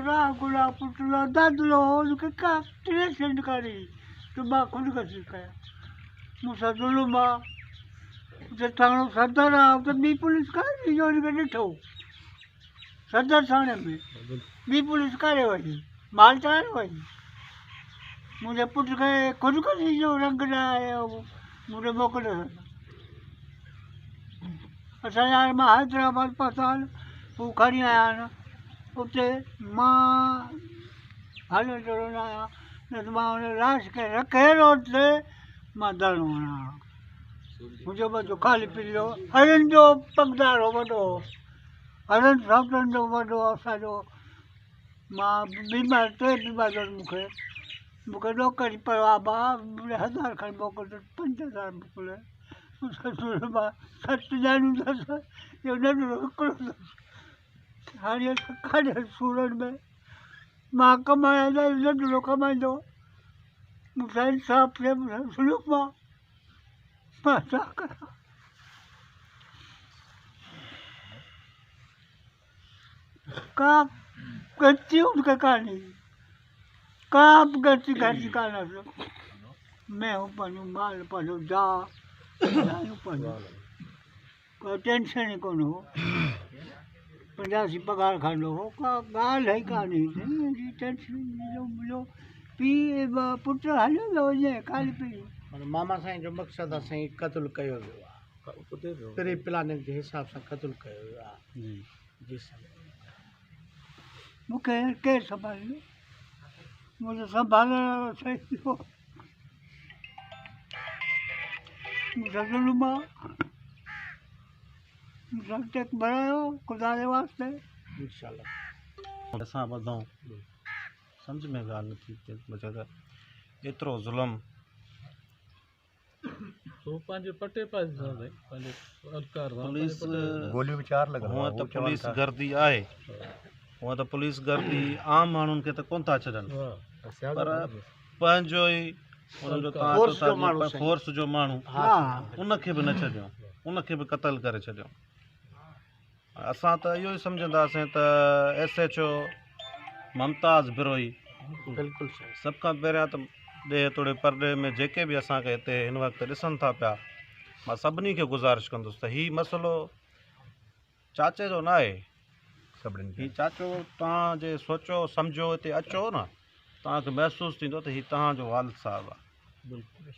राह गुला पुटलो दादलो उनके का ट्रेन करी तो मां खुदकशी कया मूंसां ज़ुल्म आहे उते थाणो सदर आहे उते ॿी पुलिस काॾे जो उनखे ॾिठो सदर थाणे में ॿी पुलिस काॾे वई माल चाढ़े वई मुंहिंजे पुट खे खुदकशी जो रंग न आयो मुंहिंजे मोकिलियो असांजा हाणे मां हैदराबाद पासां हू खणी आया आहिनि उते मां हलंदो रहंदो आहियां न त मां हुन लाश खे रखे रोड ते मां धरणो हणां मुंहिंजो बचो ख़ाली पीलो हरनि जो पगदार हो वॾो हरनि सावतनि जो वॾो असांजो मां बीमार टे बीमार मूंखे नौकरी परवाह मां 1000 खनि मोकिलियो 5000 मोकिले मां सच ॼाणींदुसि इहो नंढिड़ो हिकिड़ो हाणे काॾे सूरत में मां कमायां नंढिड़ो कमाईंदो मूंसां इंसाफ़ थिए मूंसां ज़ुल्म आहे मां छा कयां का गलती उनखे कान्हे का बि गलती कान्हे मैं हूँ पंहिंजो माल पंहिंजो जा पंहिंजो कोई टेंशन ई कोन हो 85 पगार खंडो हो का ॻाल्हि ई कान्हे टेंशन मुंहिंजो पीउ पुटु हलियो थो वञे ख़ाली पीउ मामा साईं जो मक़सदु आहे साईं क़तलु कयो वियो आहे प्री प्लानिंग जे हिसाब सां क़तलु कयो वियो आहे जी साईं मूंखे केरु संभालियो मुंहिंजो संभालण वारो सही थियो मूंसां ज़ुल्म आहे मूंसां टैक्स भरायो ख़ुदा जे वास्ते इंशाल्लाह असां ॿुधूं सम्झ में ॻाल्हि नथी अचे मुंहिंजे त एतिरो ज़ुल्म हूअं त पुलिस गर्दी आहे हूअं त पुलिस गर्दी आम माण्हुनि खे त कोन था छॾनि पर पंहिंजो ई उनजो फोर्स जो माण्हू उनखे बि न छॾियो उनखे बि क़तल करे छॾियो असां त इहो ई सम्झंदासीं त SHO मुमताज़ बिरोही बिल्कुलु सभ खां पहिरियां त ॾे तोड़े परॾे में जेके बि असांखे हिते हिन वक़्तु ॾिसनि था पिया मां सभिनी खे गुज़ारिश कंदुसि त हीउ मसिलो चाचे जो न आहे सभिनी हीउ चाचो तव्हां जे सोचो सम्झो हिते अचो न तव्हांखे महसूसु थींदो त हीउ तव्हांजो वालिद साहिबु आहे